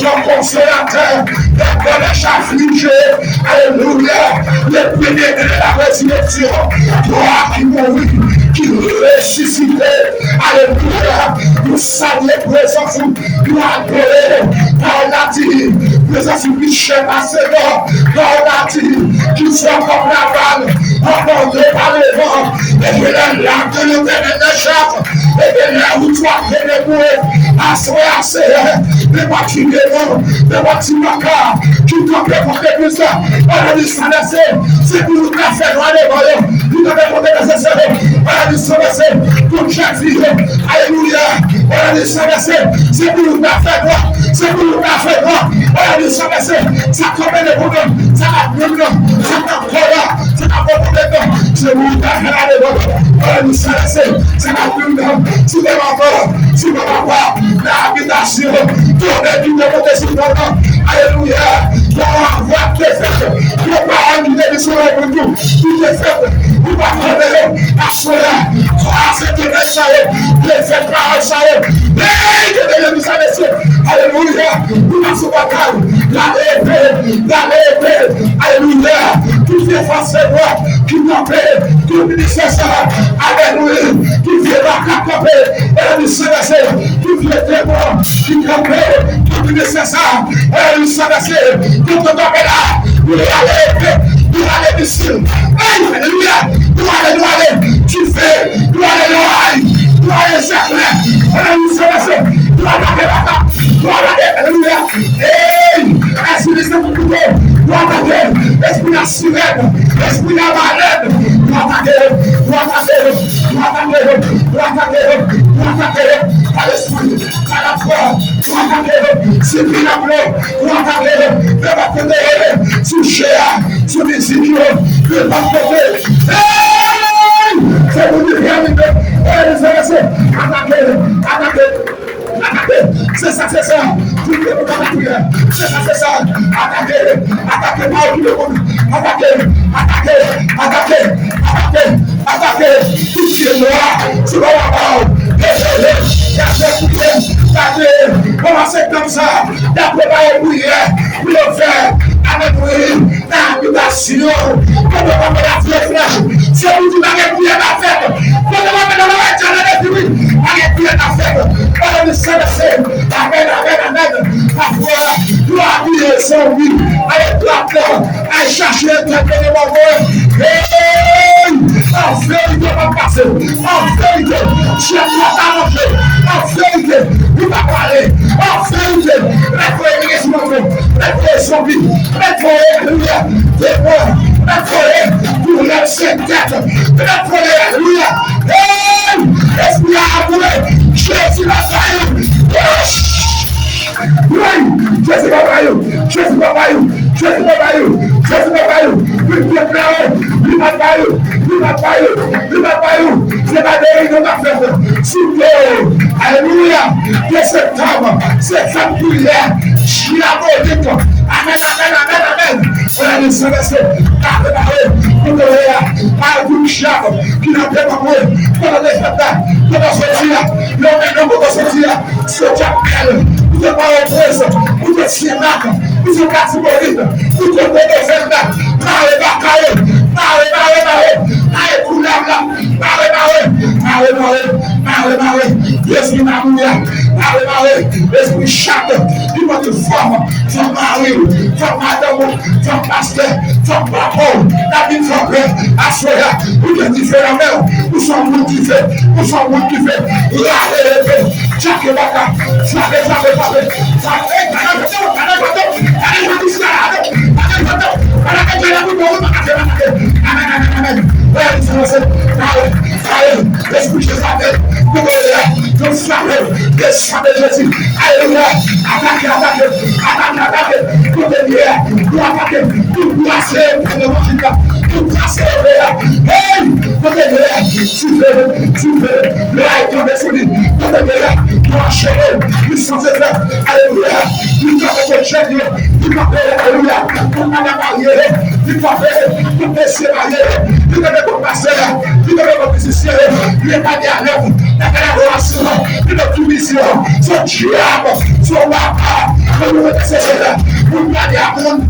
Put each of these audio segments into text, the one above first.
son consolateur, le collège affligé, alléluia, le premier de la résurrection, toi qui mouris, qui ressuscité, alléluia, nous saluons présence, nous adorons, par la dit, présence Michel Macédon, par la dit, qu'il soit comme la balle, emporté par les vents, et que les larmes de l'éternel échappent, et que là où toi que les bouées, assez, les bâtiments, les bâtiments, qui t'ont préparé pour ça, on a dit ça, c'est pour nous faire droit les voyants, nous devons monter nécessaire, on a dit ça, pour chaque vie, alléluia, on a dit ça, c'est pour nous faire droit, c'est pour nous faire droit, on a dit ça, ça commet les problèmes, ça a pris ça n'a pas ça n'a pas problème, c'est pour nous faire les voyants, on a dit ça, ça n'a plus si tu vas si tu vas voir l'habitation, tourner du dévoté sur ton nom, alléluia, pour avoir tes fêtes, pour pas annuler les soleils pour nous, toutes les fêtes, pour pas prendre à cela, croire cette énergie, les fêtes par un salaire, mais que les messieurs, alléluia, pour la sauvegarde, la épée, alléluia, toutes les forces de moi qui n'ont pas, tout le nécessaire, alléluia, qui vient la caper, et le sénateur, qui vient témoin, qui caper, tout le nécessaire, et le sénateur, tout le temps est là, pour aller ici, alléluia, pour aller, tu fais, pour aller cercle, et le sénateur, pour aller, alléluia, est-ce que c'est pour tout esprit de la sirène, esprit de la malade, pour attaquer, par l'esprit, par la foi, pour attaquer, c'est bien appelé, pour attaquer, de la côté, sous chair, sous les idiots, de la côté, c'est pour dire, attaquer, c'est ça, tout le monde c'est ça, attaquer, par tout le monde, attaquer, tout ce qui est noir, c'est pas la parole, commencez comme ça, d'après la prière, pour le faire, avec l'habitation, comme on va la flèche, c'est pour vous avec prière la fête, comme on va dans la éternelle, avec prière la fête, on va se amen, parfois, doit habiller son vie, avec la terre, à chercher l'éternel en vérité, va passer, en vérité, je ne vais pas t'arranger, en vérité, il va parler, en vérité, mettre son vie, mettre pour la cette tête, mettre esprit à avouer, Jésus va faillir. Oui, Jésus va faillir, Jésus va faillir, Jésus va faillir, Jésus va faillir, il va faillir, il va faillir, il va faillir, il va faillir, c'est pas des réunions d'affaires, s'il alléluia, de septembre, c'est femme prière, diabolique, amen, amen, amen, amen, on a dit ça, c'est par tout char qui n'a pas parlé, pendant les spectacles, pendant ce dia, l'homme pour sortir, ce diable, vous êtes pas en presse, vous êtes Sénac, vous êtes catégorie, vous êtes Bébé-Zelda, esprit chaque, il va te former, ton mari, ton madame, ton pasteur, ton papa, la vie forte, à cela, vous êtes différents, vous sommes motivés, vous sommes motivés, chaque bataille, chaîne, il va faire, alléluia, pour madame mariée, il va faire, pour monsieur marié, il va faire pour pasteur, il va faire pour musicien, il n'est pas derrière, la collaboration, il va tout mission, son diable, son papa, pour nous remercier cela, pour nous garder à monde.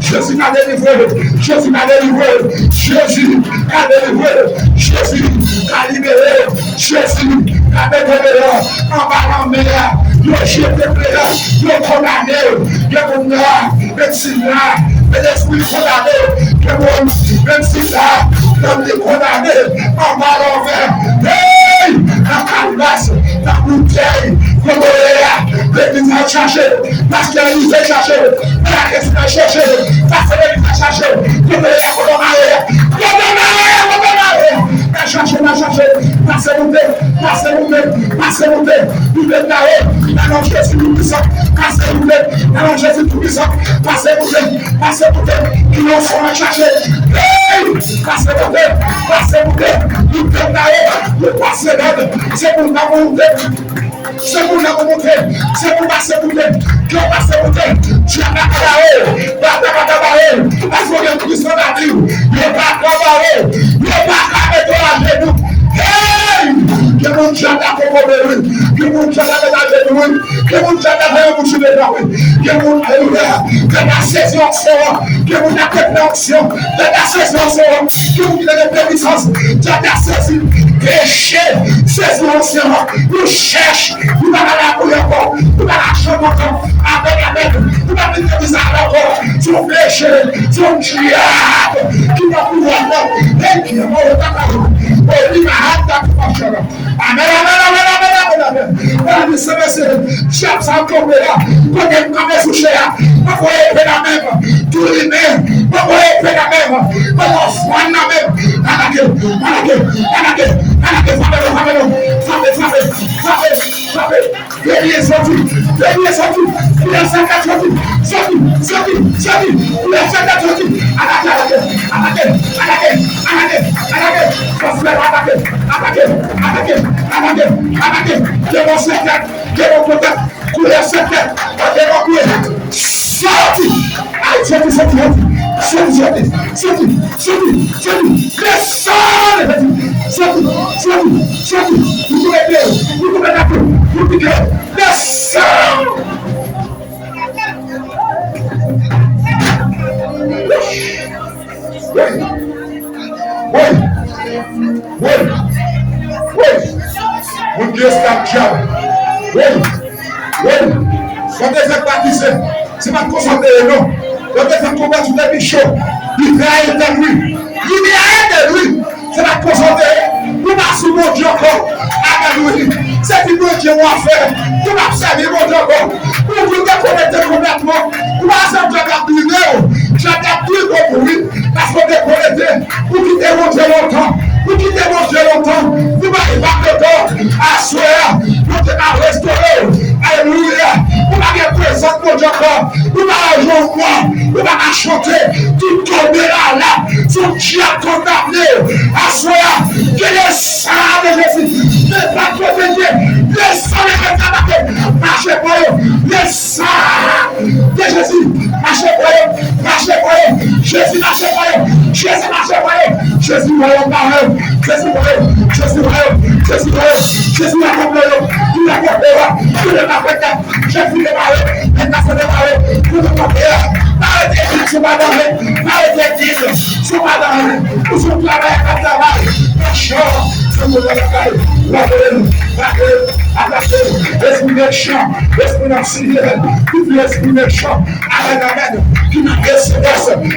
Jésus m'a délivré, Jésus m'a délivré, Jésus m'a délivré, Jésus m'a libéré, Jésus m'a délivré, en parlant meilleur, le jeté meilleur, le condamné, le bonheur, même si là, l'esprit condamné, même si là, l'homme est condamné, en parlant vers, hey, la calebasse, la bouteille, le bonheur, l'église a cherché, parce qu'elle nous a cherché, la question a cherché, parce qu'elle nous a cherché, le bonheur, passez-vous-les, vous déclarez, la langue Jésus tout-puissant, passez-vous-les, la langue Jésus tout-puissant, passez-vous-les, qui nous sont cherchés, passez-vous-les, vous déclarez, vous passez-les, c'est pour la volonté. C'est pour la volonté, c'est pour passer bouté, qui ont passé bouté, tu as pas cabaré, parce qu'on est plus dans la vie, il n'est pas cabaré, il n'est pas cabaré à genoux. Hey! Que mon Dieu t'a proposé, que mon Dieu t'a proposé, que mon Dieu t'a proposé, que mon Alléluia, que la saison sera, que mon appréhension, que la saison sera, que vous avez la puissance, que la saison péché, saison sera, nous cherche, nous allons la courir encore, nous allons la chanter encore, avec, nous allons la bizarre encore, son péché, son diable, qui va pouvoir voir, et qui est mort au tabac. Amen. Chef sans tomber là, quand elle commence à cher, pas quoi la même, tout les mêmes, pas quoi la même, pas quoi soin la même. C'est pas concentrer, non. Le fait combattre tout les bichons. Il va être de lui. C'est pas concentrer. Nous passons mon Dieu encore. Alléluia. C'est une bonne Dieu à faire. Nous observons mon Dieu encore. Pour vous déconnecter complètement. Nous passons Dieu à brûler. J'adapte tout pour lui. Parce qu'on est connecté. Pour quitter mon Dieu longtemps. Vous quittez mon Dieu longtemps, vous m'avez pas de temps à soir, vous t'avez restauré, alléluia, vous m'avez présent mon Dieu encore, vous m'avez joué moi, vous m'avez chanté, tout tomber là, son Dieu condamné, à soir, que le sang de Jésus, ne pas protéger, le sang de Jésus, marchez pour eux, le sang de Jésus, marchez pour eux, Jésus marchez pour eux, Jésus marchez pour eux, Jésus voyons par eux. Jésus a compris, il a compris, il a compris, Jésus est marié, maintenant c'est marié, pour le compter, arrêtez, c'est pas dans arrêtez, c'est pas dans pour son travail, à travail, l'esprit méchant, l'esprit national, tout l'esprit méchant, amen, qui m'a laissé,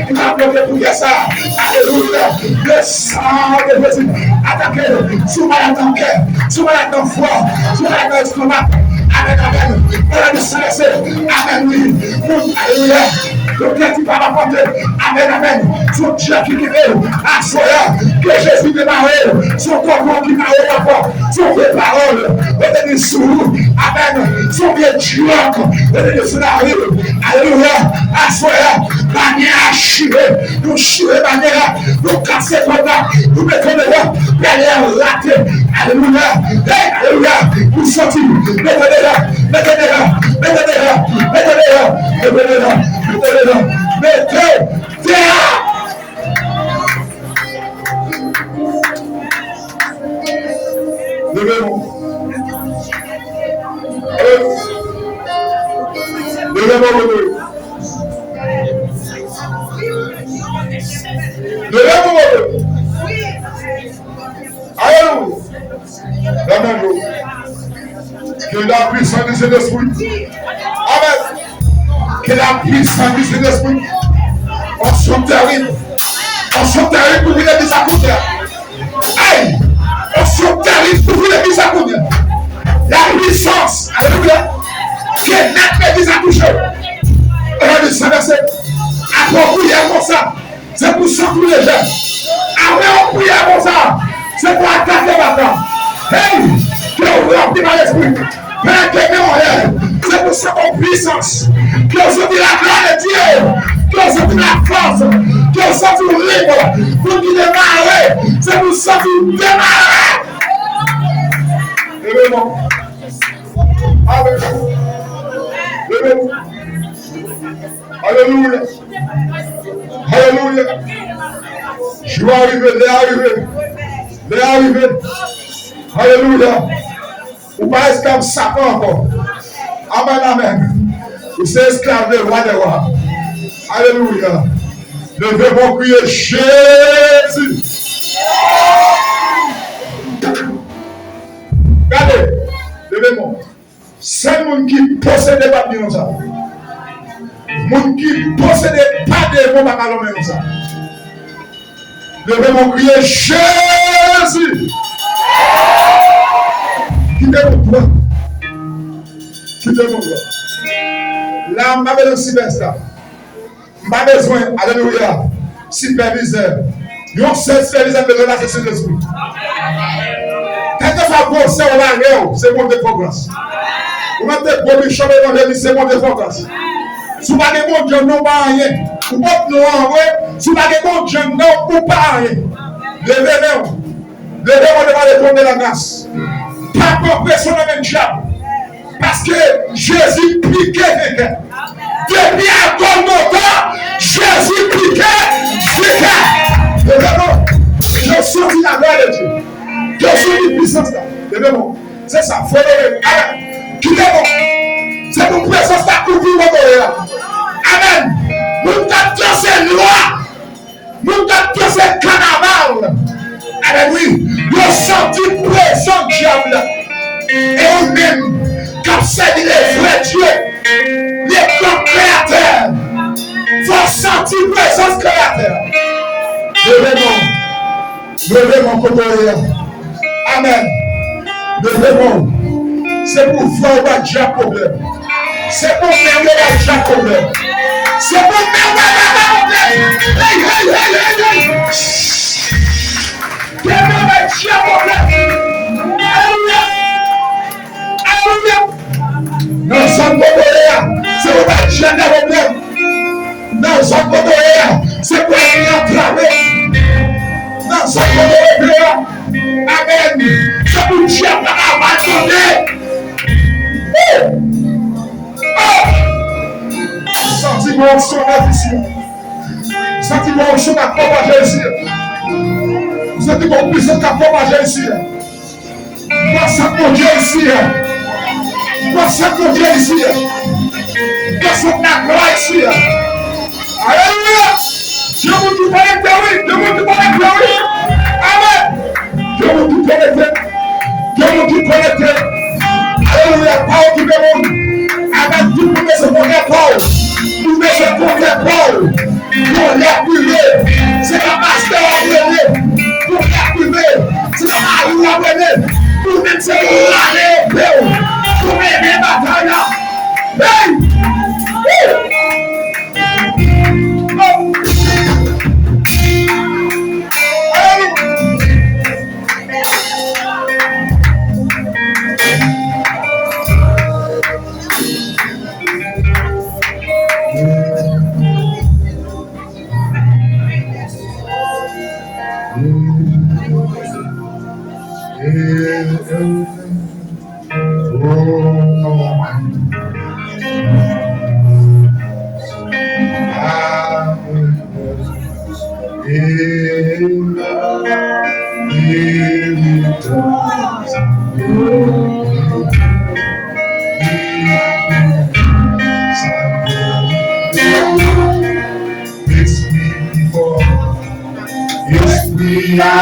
qui m'a bloqué pour ça, alléluia, le sang de Jésus, attaquez-le, sous malade dans cœur, sous malade dans foi, sous malade dans l'estomac, amen, on a dû se laisser, amen, oui, alléluia, Donc, tu vas m'apporter. Amen, amen. Son Dieu qui est à soya, que Jésus démarre, son corps qui m'a rapport, son vraie parole, retenez sous, amen, son vieux Dieu, retenez sous la rue, alléluia, à soya, manière à chier, nous chier manière, nous casser pendant, nous mettons dehors, derrière raté, alléluia, alléluia, nous sortir, mettez là, mettez là, mettez là, mettez là, mettez là, mettez là, mettez là. Levez-vous. Levez-vous. Levez-vous. Alléluia. Amen. Que la puissance du Saint-Esprit. Amen. Que la puissance du Saint-Esprit. On soit terrible. On soit terrible pour vous les désaccorder. Aïe. On soit terrible pour vous les désaccorder. La puissance. Alléluia. Qui est net les désaccorder. Regardez ça, verset. Après on prière comme ça. C'est pour ça tous les jeunes. Après on prière comme ça. C'est pour attaquer maintenant. Hey! Que vous remplis par l'esprit. C'est pour ça qu'on puissance. Que vous avez la gloire de Dieu. Que vous avez la force. Que vous êtes libre. Pour vous démarrer. C'est pour ça que vous démarrez. Levez-vous. Levez-vous. Alléluia. Alléluia. Je vais arriver. Les arriver. Alléluia. Vous pas esclave Satan encore. Amen, amen. Vous êtes esclave des rois des rois. Alléluia. Levez-vous, crier Jésus. Regardez, levez-vous. C'est le monde qui possède des papiers comme ça. Le monde qui possède pas des mots comme ça. Levez-vous, crier Jésus. Quittez-moi toi. Quittez-moi toi. Là, je n'ai pas besoin de ça. Je n'ai pas besoin, alléluia, superviseur. Nous sommes superviseurs de la session de l'esprit. Quelquefois, vous pensez au l'arrière, c'est mon défocus. Vous mettez pour le champ d'évangile, c'est mon défocus. Si vous n'avez pas de Dieu, non, pas rien. Vous ne pouvez pas envoyer. Si vous n'avez pas de Dieu, non, pas rien. Levez-vous. Levez-vous devant le trône de la grâce. Pas compression dans le même diable. Parce que Jésus piquait quelqu'un. Depuis à Golgotha, Jésus piquait. Je suis la gloire de Dieu. Je suis une puissance là. Levez-vous. C'est ça. Faut lever. Amen. Quittez-vous. C'est pour présence là pour vous. Amen. Nous avons dansé loi. Nous avons dansé carnaval. Amen. Oui. Nous senti présent diable. Et eux-mêmes, comme c'est les vrais dieux, les grands créateurs, faut sentir présence créateur. Levez mon côté. Amen. Levez-moi. C'est pour voir le diable problème. C'est pour merveiller le diable problème. C'est pour merveiller le problème. Hey. Le diable problème. Alléluia. Nous sommes pour c'est pour le diable problème. Nous sommes pour c'est pour entraver. Nous sommes pour amen. C'est pour Dieu qui a abandonné. Sentiment son ici. Sentiment son à propager ici. Sentiment puissant à propager ici. Passez pour Dieu ici. Passez pour Dieu ici. Passez pour la gloire ici. Alléluia. Je vous dis pas les théories. Je vous dis pas les théories. Amen. Je vous dis connecté. Je vous dis connecté. Alléluia. Pas occupé monde. Amen. Tout le monde se connaît pas. Tout le monde se connaît pas. Pour l'activer. C'est la master à venir. Pour l'activer. C'est la marie à venir. Pour mettre ses l'année au péo. Pour mettre les batailles. Hey! It's me before, it's me now.